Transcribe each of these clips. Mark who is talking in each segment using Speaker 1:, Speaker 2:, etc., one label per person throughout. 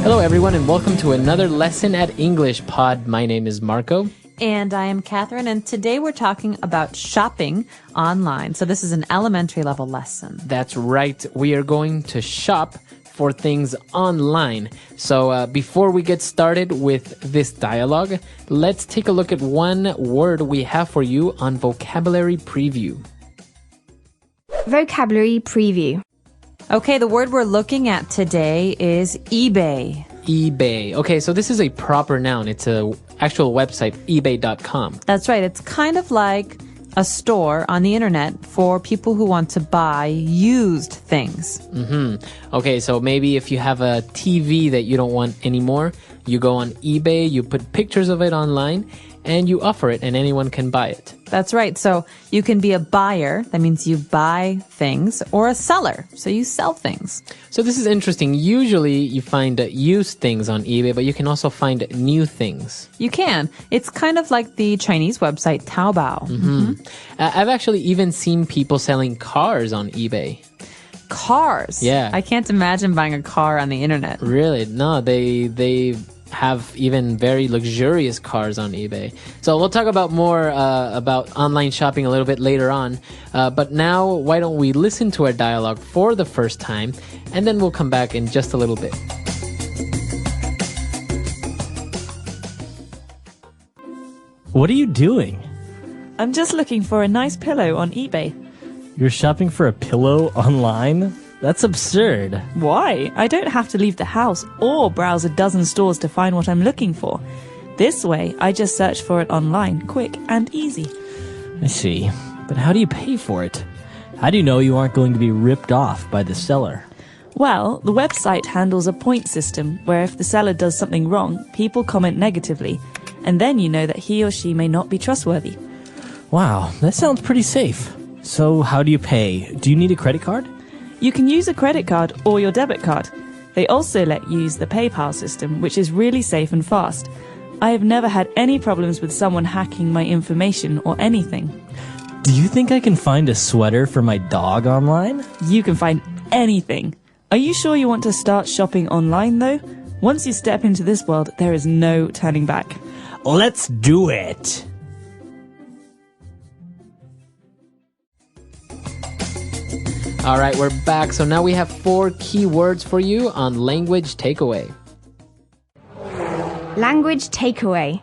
Speaker 1: Hello, everyone, and welcome to another lesson at English Pod. My name is Marco.
Speaker 2: And I am Catherine, and today we're talking about shopping online. So this is an elementary level lesson.
Speaker 1: That's right. We are going to shop for things online. So before we get started with this dialogue, let's take a look at one word we have for you on Vocabulary Preview.
Speaker 3: Vocabulary Preview.
Speaker 2: Okay, the word we're looking at today is eBay.
Speaker 1: eBay. Okay, so this is a proper noun. It's an actual website, ebay.com.
Speaker 2: That's right. It's kind of like a store on the internet for people who want to buy used things.
Speaker 1: Okay, so maybe if you have a TV that you don't want anymore, you go on eBay, you put pictures of it online, and you offer it, and anyone can buy it.
Speaker 2: That's right. So you can be a buyer. That means you buy things, or a seller. So you sell things.
Speaker 1: So this is interesting. Usually you find used things on eBay, but you can also find new things.
Speaker 2: You can. It's kind of like the Chinese website Taobao.
Speaker 1: I've actually even seen people selling cars on eBay.
Speaker 2: Cars?
Speaker 1: Yeah.
Speaker 2: I can't imagine buying a car on the internet.
Speaker 1: Really? No, they have even very luxurious cars on eBay. So we'll talk about more about online shopping a little bit later on. But now, why don't we listen to our dialogue for the first time, and then we'll come back in just a little bit.
Speaker 4: What are you doing?
Speaker 5: I'm just looking for a nice pillow on eBay.
Speaker 4: You're shopping for a pillow online? That's absurd.
Speaker 5: Why? I don't have to leave the house or browse a dozen stores to find what I'm looking for. This way, I just search for it online, quick and easy.
Speaker 4: I see. But how do you pay for it? How do you know you aren't going to be ripped off by the seller?
Speaker 5: Well, the website handles a point system where if the seller does something wrong, people comment negatively, and then you know that he or she may not be trustworthy.
Speaker 4: Wow, that sounds pretty safe. So how do you pay? Do you need a credit card?
Speaker 5: You can use a credit card or your debit card. They also let you use the PayPal system, which is really safe and fast. I have never had any problems with someone hacking my information or anything.
Speaker 4: Do you think I can find a sweater for my dog online?
Speaker 5: You can find anything. Are you sure you want to start shopping online, though? Once you step into this world, there is no turning back.
Speaker 4: Let's do it!
Speaker 1: All right, we're back. So now we have 4 key words for you on Language Takeaway.
Speaker 3: Language Takeaway.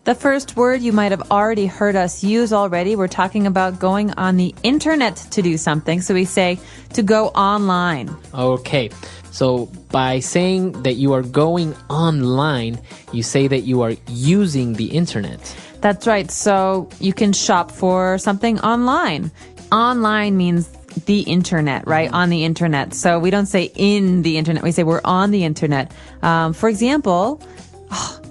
Speaker 2: The first word you might have already heard us use already. We're talking about going on the internet to do something. So we say to go online.
Speaker 1: Okay, so by saying that you are going online, you say that you are using the internet.
Speaker 2: That's right. So you can shop for something online. Online means the internet, right? On the internet. So we don't say in the internet. We say we're on the internet. For example,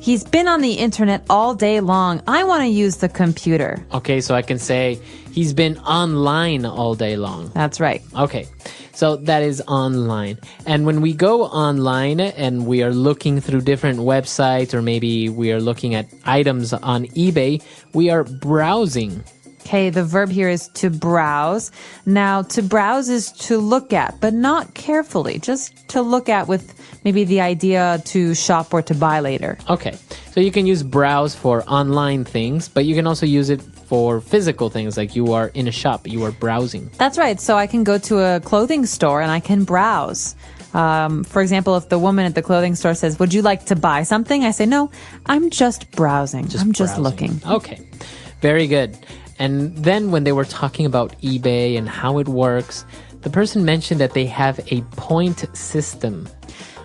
Speaker 2: he's been on the internet all day long. I want to use the computer.
Speaker 1: Okay, so I can say he's been online all day long.
Speaker 2: That's right.
Speaker 1: Okay, so that is online. And when we go online and we are looking through different websites, or maybe we are looking at items on eBay, we are browsing.
Speaker 2: Okay, the verb here is to browse. Now, to browse is to look at, but not carefully, just to look at with maybe the idea to shop or to buy later.
Speaker 1: Okay, so you can use browse for online things, but you can also use it for physical things, like you are in a shop, you are browsing.
Speaker 2: That's right. So I can go to a clothing store and I can browse. For example, if the woman at the clothing store says, "Would you like to buy something?" I say, "No, I'm just browsing. Just
Speaker 1: browsing.
Speaker 2: looking."
Speaker 1: Okay, very good. And then when they were talking about eBay and how it works, the person mentioned that they have a point system.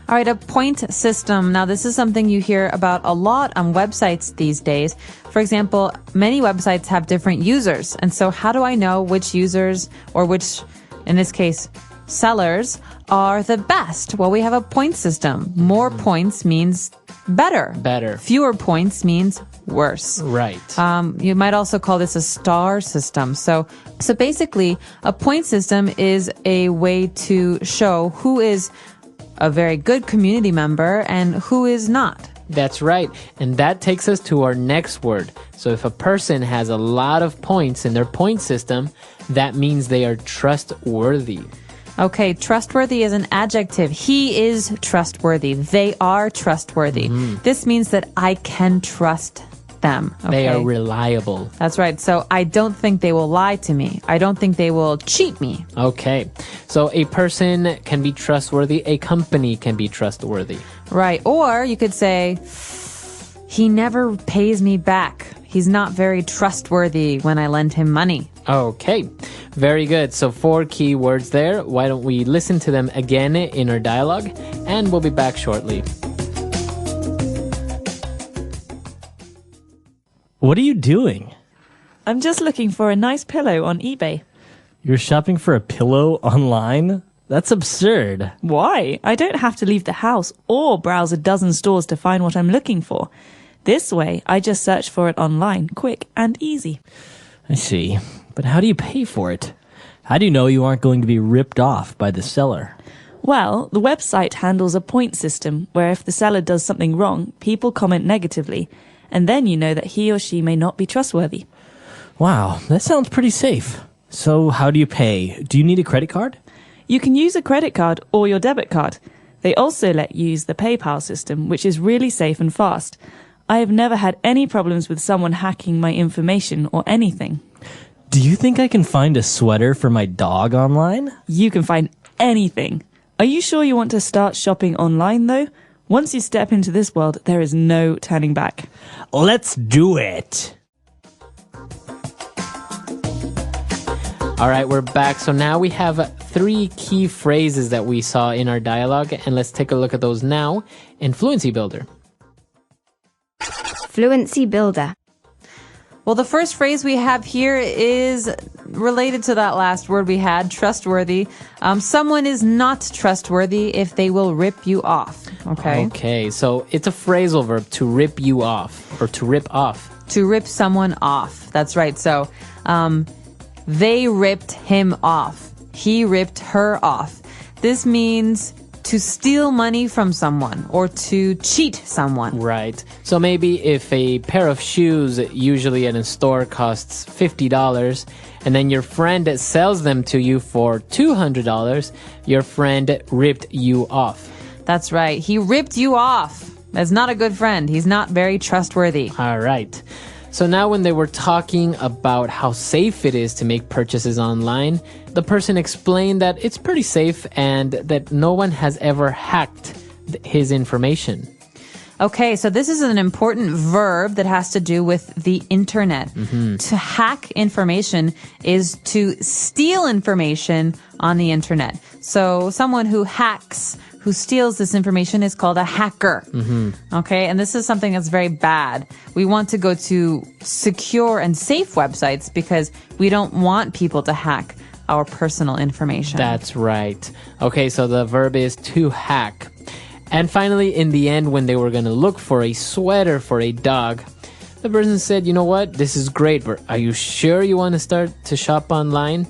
Speaker 2: All right, a point system. Now, this is something you hear about a lot on websites these days. For example, many websites have different users. And so how do I know which users, or which, in this case, sellers, are the best? Well, we have a point system. More points means better.
Speaker 1: Better.
Speaker 2: Fewer points means worse.
Speaker 1: Right.
Speaker 2: You might also call this a star system. So basically, a point system is a way to show who is a very good community member and who is not.
Speaker 1: That's right. And that takes us to our next word. So if a person has a lot of points in their point system, that means they are trustworthy.
Speaker 2: Okay, trustworthy is an adjective. He is trustworthy. They are trustworthy. This means that I can trust them. Okay?
Speaker 1: They are reliable.
Speaker 2: That's right. So I don't think they will lie to me. I don't think they will cheat me.
Speaker 1: Okay. So a person can be trustworthy. A company can be trustworthy.
Speaker 2: Right. Or you could say, he never pays me back. He's not very trustworthy when I lend him money.
Speaker 1: Okay. Very good. So 4 key words there. Why don't we listen to them again in our dialogue? And we'll be back shortly.
Speaker 4: What are you doing?
Speaker 5: I'm just looking for a nice pillow on eBay.
Speaker 4: You're shopping for a pillow online? That's absurd.
Speaker 5: Why? I don't have to leave the house or browse a dozen stores to find what I'm looking for. This way, I just search for it online, quick and easy.
Speaker 4: I see. But how do you pay for it? How do you know you aren't going to be ripped off by the seller?
Speaker 5: Well, the website handles a point system where if the seller does something wrong, people comment negatively, and then you know that he or she may not be trustworthy.
Speaker 4: Wow, that sounds pretty safe. So how do you pay? Do you need a credit card?
Speaker 5: You can use a credit card or your debit card. They also let you use the PayPal system, which is really safe and fast. I have never had any problems with someone hacking my information or anything.
Speaker 4: Do you think I can find a sweater for my dog online?
Speaker 5: You can find anything. Are you sure you want to start shopping online, though? Once you step into this world, there is no turning back.
Speaker 4: Let's do it!
Speaker 1: All right, we're back. So now we have 3 key phrases that we saw in our dialogue, and let's take a look at those now in Fluency Builder.
Speaker 3: Fluency Builder.
Speaker 2: Well, the first phrase we have here is related to that last word we had, trustworthy. Someone is not trustworthy if they will rip you off. Okay.
Speaker 1: Okay, so it's a phrasal verb to rip you off or to rip off.
Speaker 2: To rip someone off. That's right. So, they ripped him off. He ripped her off. This means to steal money from someone or to cheat someone.
Speaker 1: Right. So maybe if a pair of shoes usually at a store costs $50 and then your friend sells them to you for $200, your friend ripped you off.
Speaker 2: That's right. He ripped you off. That's not a good friend. He's not very trustworthy.
Speaker 1: All right. So now when they were talking about how safe it is to make purchases online, the person explained that it's pretty safe and that no one has ever hacked his information.
Speaker 2: Okay, so this is an important verb that has to do with the internet. To hack information is to steal information on the internet. So someone who hacks, who steals this information is called a hacker. Okay, and this is something that's very bad. We want to go to secure and safe websites because we don't want people to hack our personal information.
Speaker 1: That's right. Okay, so the verb is to hack. And finally, in the end, when they were going to look for a sweater for a dog, the person said, you know what, this is great, but are you sure you want to start to shop online?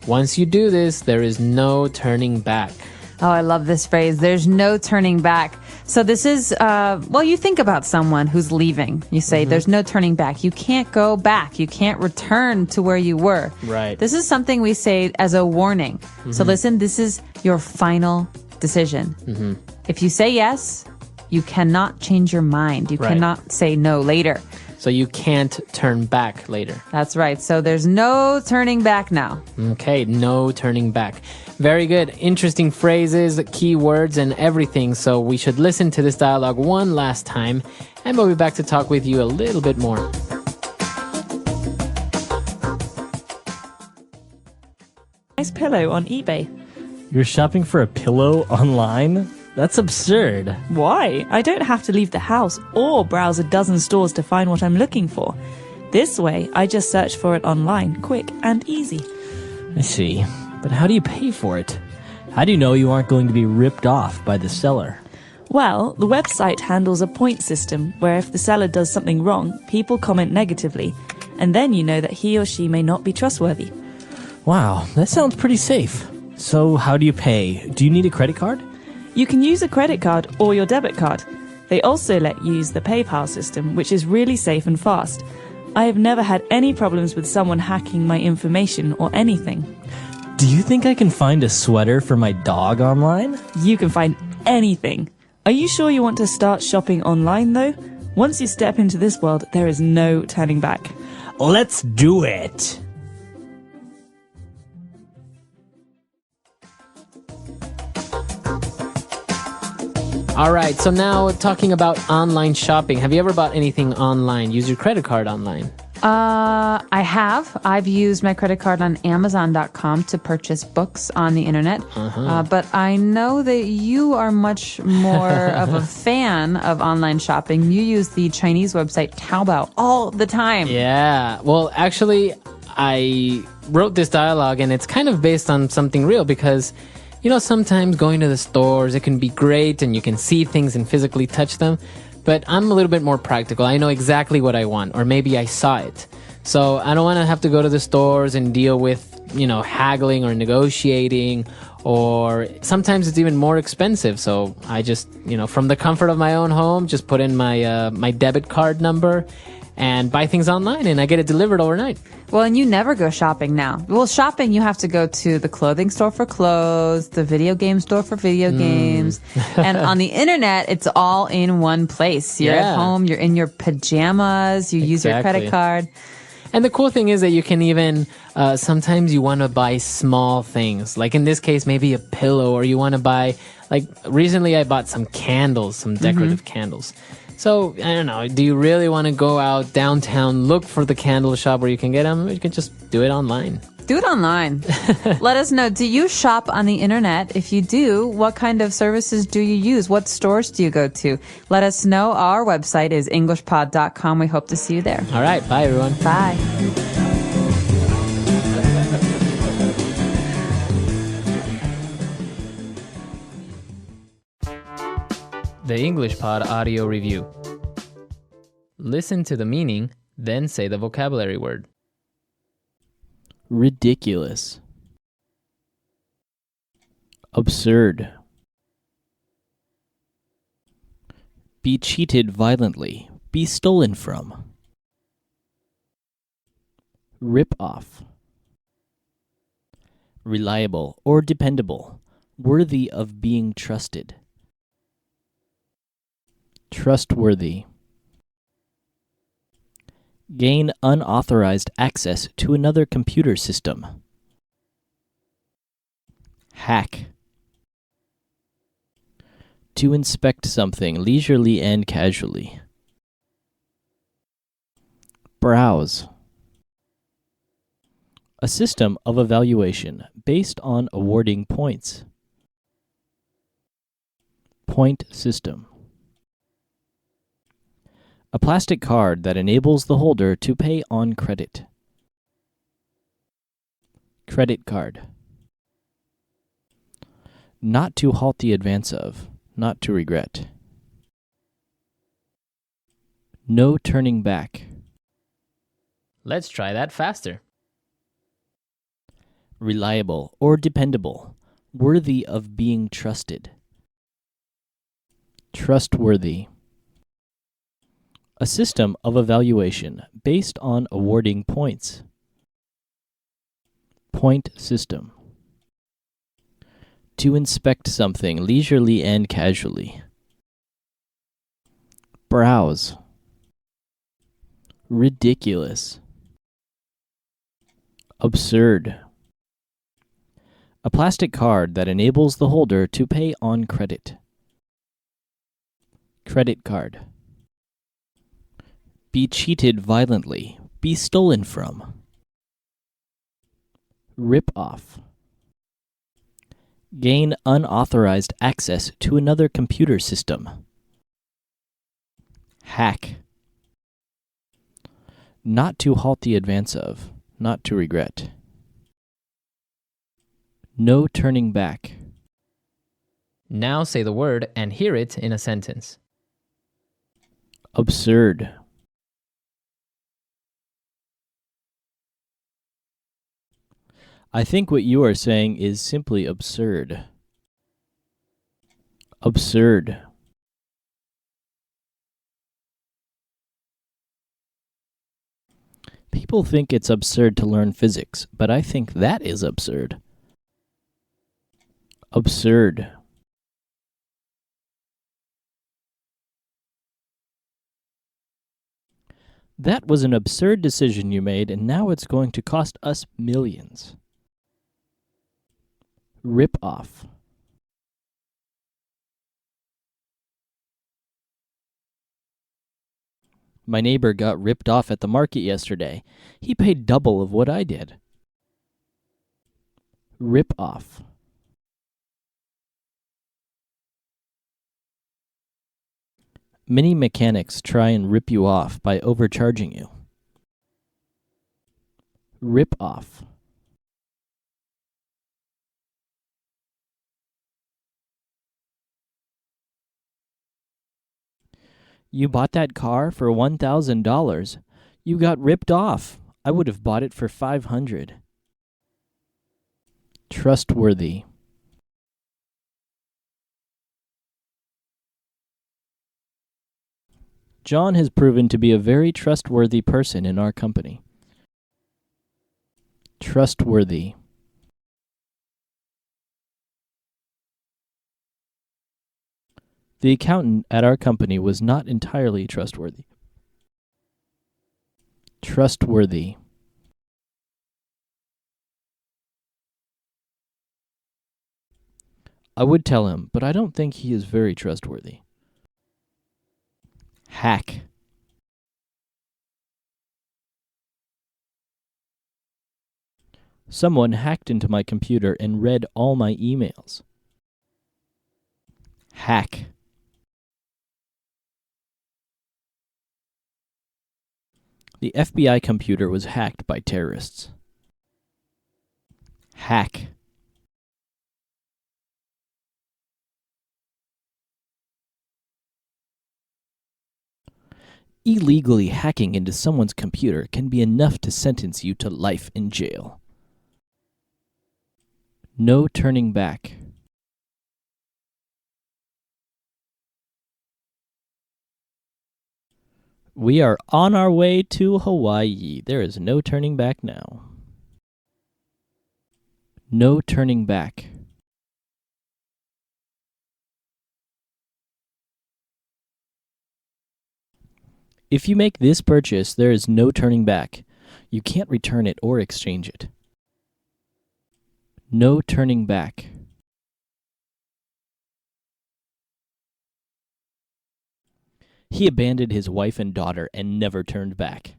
Speaker 1: Once you do this, there is no turning back.
Speaker 2: Oh, I love this phrase. There's no turning back. So this is, well, you think about someone who's leaving. You say, there's no turning back. You can't go back. You can't return to where you were.
Speaker 1: Right.
Speaker 2: This is something we say as a warning. So listen, this is your final decision. If you say yes, you cannot change your mind. You cannot say no later.
Speaker 1: So you can't turn back later.
Speaker 2: That's right. So there's no turning back now.
Speaker 1: Okay, no turning back. Very good. Interesting phrases, keywords, and everything. So we should listen to this dialogue one last time, and we'll be back to talk with you a little bit more.
Speaker 5: Nice pillow on eBay.
Speaker 4: You're shopping for a pillow online? That's absurd.
Speaker 5: Why? I don't have to leave the house or browse a dozen stores to find what I'm looking for. This way, I just search for it online, quick and easy.
Speaker 4: I see. But how do you pay for it? How do you know you aren't going to be ripped off by the seller?
Speaker 5: Well, the website handles a point system where if the seller does something wrong, people comment negatively, and then you know that he or she may not be trustworthy.
Speaker 4: Wow, that sounds pretty safe. So how do you pay? Do you need a credit card?
Speaker 5: You can use a credit card or your debit card. They also let you use the PayPal system, which is really safe and fast. I have never had any problems with someone hacking my information or anything.
Speaker 4: Do you think I can find a sweater for my dog online?
Speaker 5: You can find anything. Are you sure you want to start shopping online, though? Once you step into this world, there is no turning back.
Speaker 4: Let's do it!
Speaker 1: All right, so now talking about online shopping. Have you ever bought anything online? Use your credit card online?
Speaker 2: I have. I've used my credit card on Amazon.com to purchase books on the internet. But I know that you are much more of a fan of online shopping. You use the Chinese website Taobao all the time.
Speaker 1: Yeah. Well, actually, I wrote this dialogue, and it's kind of based on something real because, you know, sometimes going to the stores, it can be great and you can see things and physically touch them. But I'm a little bit more practical. I know exactly what I want, or maybe I saw it. So I don't want to have to go to the stores and deal with, you know, haggling or negotiating, or sometimes it's even more expensive. So I just, you know, from the comfort of my own home, just put in my my debit card number and buy things online, and I get it delivered overnight.
Speaker 2: Well, and you never go shopping now. Well, shopping, you have to go to the clothing store for clothes, the video game store for video games. And on the internet, it's all in one place. You're
Speaker 1: Yeah.
Speaker 2: at home, you're in your pajamas, you use your
Speaker 1: Exactly.
Speaker 2: credit card.
Speaker 1: And the cool thing is that you can even, sometimes you want to buy small things. Like in this case, maybe a pillow, or you want to buy, like recently I bought some candles, some decorative candles. So, I don't know, do you really want to go out downtown, look for the candle shop where you can get them? You can just do it online.
Speaker 2: Do it online. Let us know. Do you shop on the internet? If you do, what kind of services do you use? What stores do you go to? Let us know. Our website is englishpod.com. We hope to see you there.
Speaker 1: All right, bye everyone.
Speaker 2: Bye.
Speaker 1: The English Pod Audio Review. Listen to the meaning, then say the vocabulary word.
Speaker 4: Ridiculous. Absurd. Be cheated violently. Be stolen from. Rip off. Reliable or dependable. Worthy of being trusted. Trustworthy. Gain unauthorized access to another computer system. Hack. To inspect something leisurely and casually. Browse. A system of evaluation based on awarding points. Point system. A plastic card that enables the holder to pay on credit. Credit card. Not to halt the advance of, not to regret. No turning back.
Speaker 1: Let's try that faster.
Speaker 4: Reliable or dependable. Worthy of being trusted. Trustworthy. A system of evaluation based on awarding points. Point system. To inspect something leisurely and casually. Browse. Ridiculous. Absurd. A plastic card that enables the holder to pay on credit. Credit card. Be cheated violently. Be stolen from. Rip off. Gain unauthorized access to another computer system. Hack. Not to halt the advance of, not to regret. No turning back.
Speaker 1: Now say the word and hear it in a sentence.
Speaker 4: Absurd. I think what you are saying is simply absurd. Absurd. People think it's absurd to learn physics, but I think that is absurd. Absurd. That was an absurd decision you made, and now it's going to cost us millions. Rip off. My neighbor got ripped off at the market yesterday. He paid double of what I did. Rip off. Many mechanics try and rip you off by overcharging you. Rip off. You bought that car for $1,000. You got ripped off. I would have bought it for $500. Trustworthy. John has proven to be a very trustworthy person in our company. Trustworthy. The accountant at our company was not entirely trustworthy. Trustworthy. I would tell him, but I don't think he is very trustworthy. Hack. Someone hacked into my computer and read all my emails. Hack. The FBI computer was hacked by terrorists. Hack. Illegally hacking into someone's computer can be enough to sentence you to life in jail. No turning back. We are on our way to Hawaii. There is no turning back now. No turning back. If you make this purchase, there is no turning back. You can't return it or exchange it. No turning back. He abandoned his wife and daughter and never turned back.